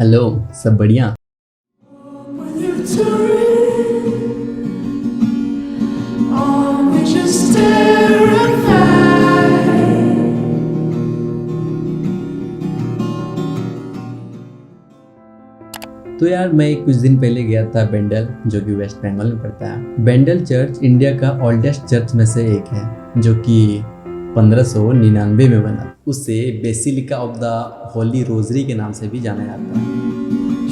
Hello. सब बढ़िया। With you to read, or we just terrified. तो यार मैं कुछ दिन पहले गया था बेंडल, जो कि वेस्ट बंगाल में पड़ता है। बेंडल चर्च इंडिया का ओल्डेस्ट चर्च में से एक है, जो कि 1599 में बना। उसे basilica of the Holi rosary के नाम से भी जाना जाता है।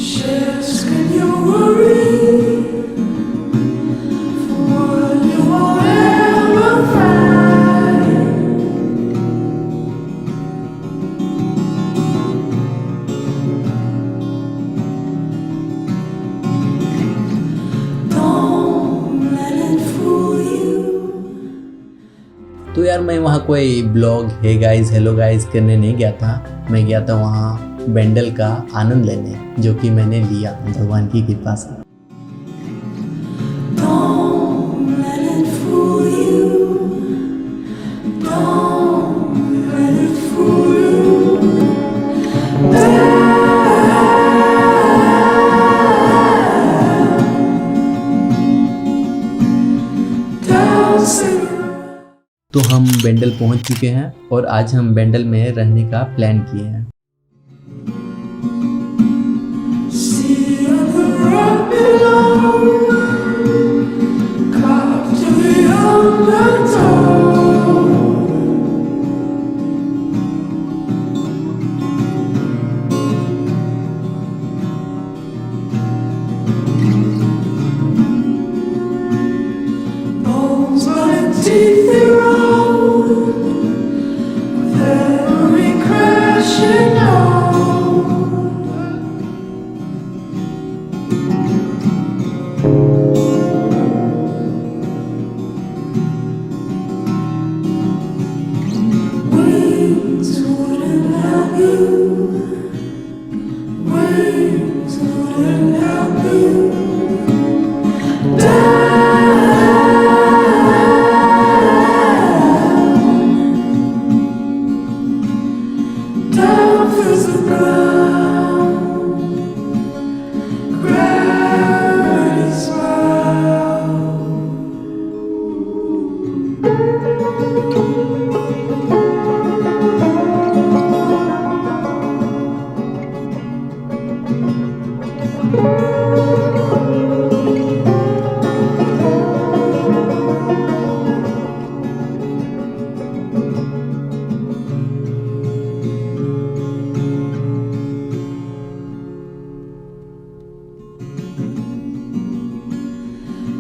Shares, can you worry for what you won't ever find? Don't let it fool you. तो यार मैं वहाँ कोई blog hey guys hello guys करने नहीं गया था। मैं गया था वहाँ बेंडल का आनंद लेने, जो कि मैंने लिया भगवान की कृपा से। Don't let it fool you. Don't let it fool you. Down, sing. तो हम बेंडल पहुँच चुके हैं और आज हम बेंडल में रहने का प्लान किए हैं। See on the rock below, carved to the undertow. Bones like teeth erode, with every crashing note. Wings wouldn't help you. Wings wouldn't help you. Down feels the ground. Gravity's round.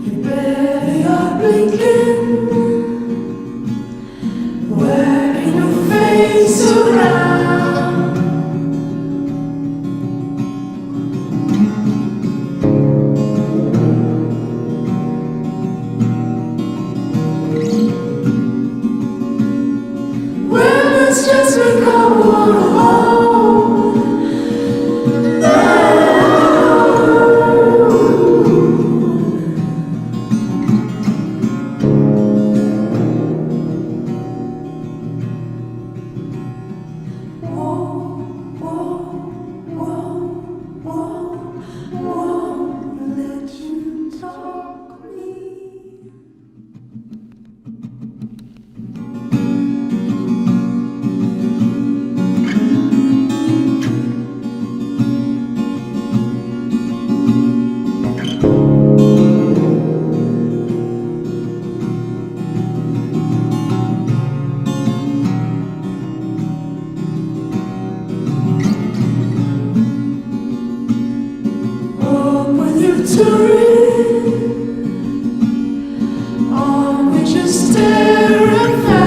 You barely are blinking, wagging your face around. When it's just become one home. Won't let you talk me. Home with you to read, or we just terrified.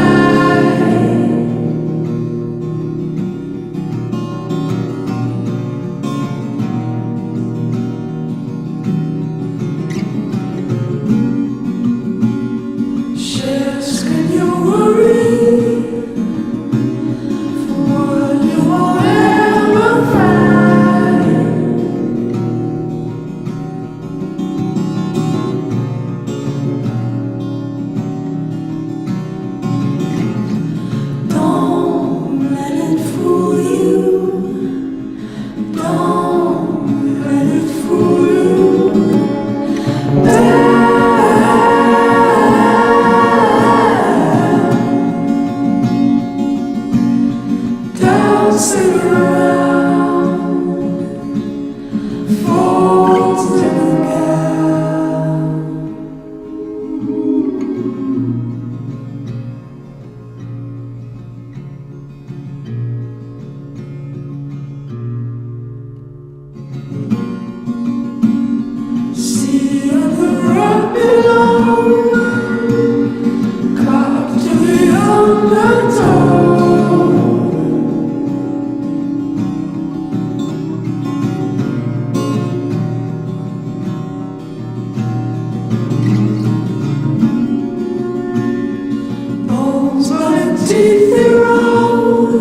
Shares, can you worry for what you won't ever find? dancing around, falls together. See the rock below, caught to the undertow. Bones like teeth erode,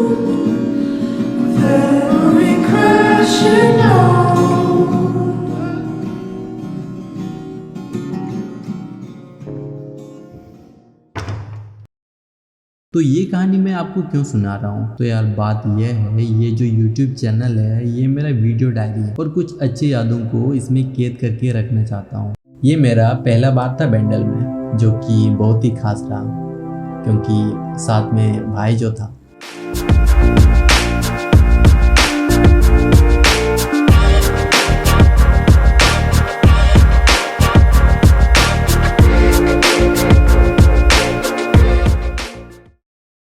very crashing on. तो ये कहानी मैं आपको क्यों सुना रहा हूँ? तो यार बात यह है, ये जो YouTube चैनल है ये मेरा वीडियो डायरी है और कुछ अच्छी यादों को इसमें कैद करके रखना चाहता हूँ। ये मेरा पहला बार था बेंडल में, जो कि बहुत ही खास रहा क्योंकि साथ में भाई जो था।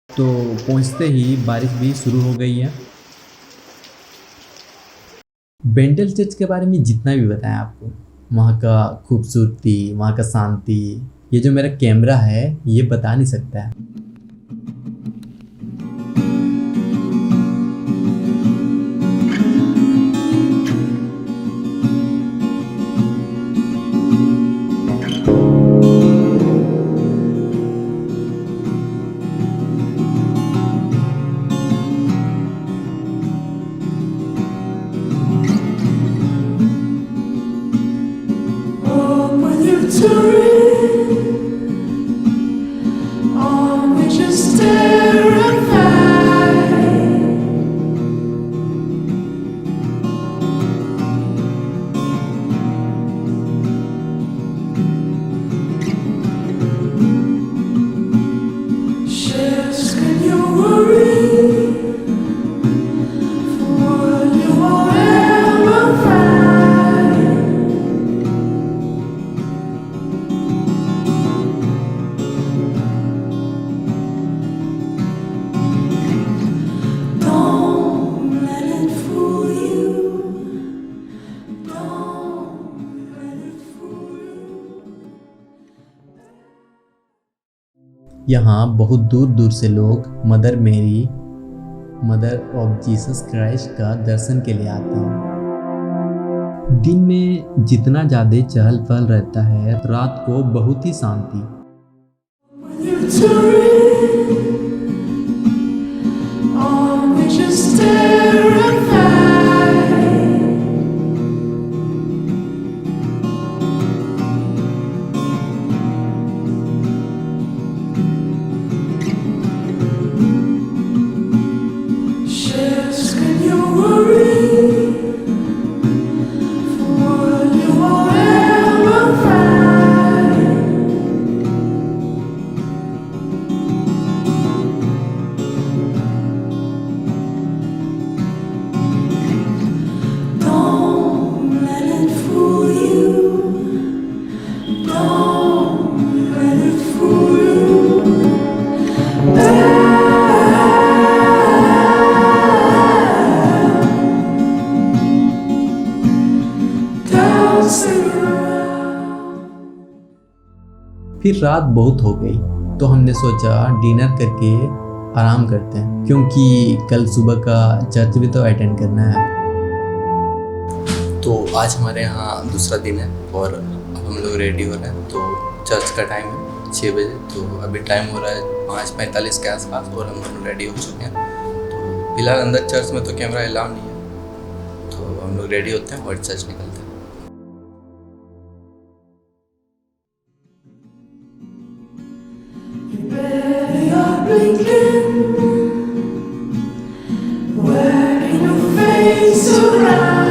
तो पहुंचते ही बारिश भी शुरू हो गई है। बेंडल चर्च के बारे में जितना भी बताया आपको, वहाँ का खूबसूरती, वहाँ का शांति, ये जो मेरा कैमरा है ये बता नहीं सकता है। With you touring, on which you stare and fight. Ships, can you worry for what you won't ever find? Don't let it fool you. Don't let it fool you. यहाँ बहुत दूर दूर से लोग मदर मेरी, मदर ऑफ जीसस क्राइस्ट का दर्शन के लिए आते हैं। दिन में जितना ज़्यादा चहल पहल रहता है, रात को बहुत ही शांति। With you touring, on which you stare and fight. Ships, can you worry for what you won't ever find? Don't let it fool you. Don't let it fool you. Dancing around. फिर रात बहुत हो गई तो हमने सोचा dinner करके आराम करते हैं, क्योंकि कल सुबह का चर्च भी तो अटेंड करना है। तो आज हमारे यहाँ दूसरा दिन है और अब हम लोग रेडी हो रहे हैं। तो चर्च का टाइम है 6 बजे, तो अभी टाइम हो रहा है 5:45 के आसपास और हम दोनों रेडी हो चुके हैं। तो फिलहाल अंदर चर्च में तो कैमरा अलाउ नहीं है, तो हम लोग रेडी होते हैं और चर्च निकलते हैं। Barely are blinking, wearing your face around.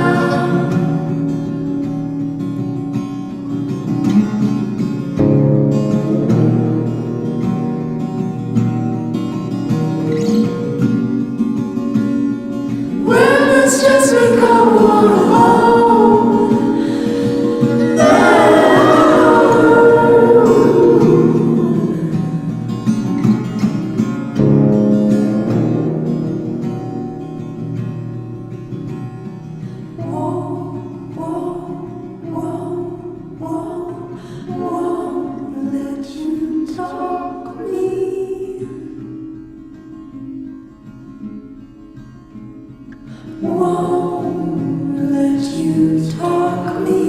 we go alone. Won't let you talk me. Won't let you talk me.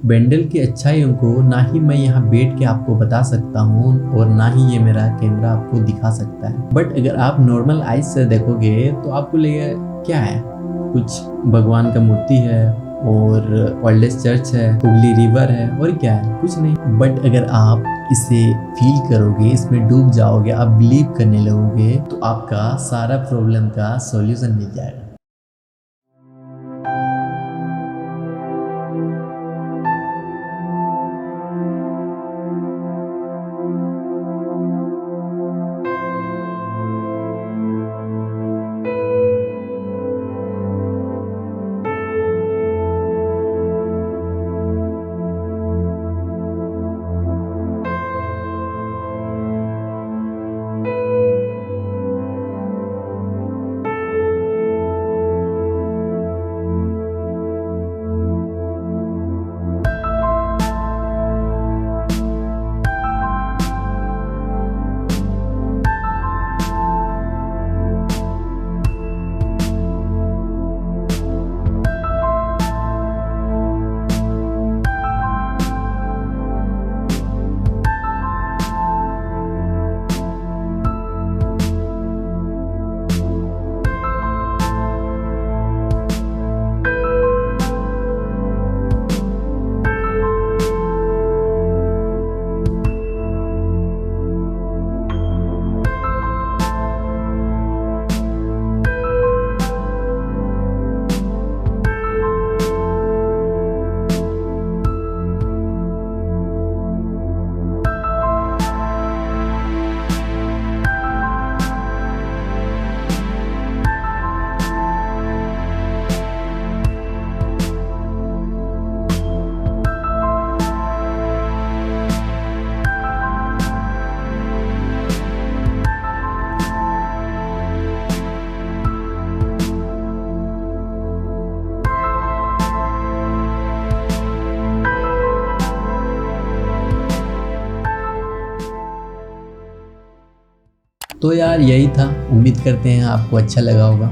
Bendal की अच्छाइयों को ना ही मैं यहाँ बैठ के आपको बता सकता हूँ और ना ही ये मेरा कैमरा आपको दिखा सकता है, बट अगर आप नॉर्मल आइज से देखोगे तो आपको लगेगा क्या है, कुछ भगवान का मूर्ति है और ओल्डेस्ट चर्च है, हुगली रिवर है, और क्या है, कुछ नहीं। बट अगर आप इसे फील करोगे, इसमें डूब जाओगे, आप बिलीव करने लगोगे, तो आपका सारा प्रॉब्लम का सॉल्यूशन मिल जाएगा। तो यार यही था, उम्मीद करते हैं आपको अच्छा लगा होगा।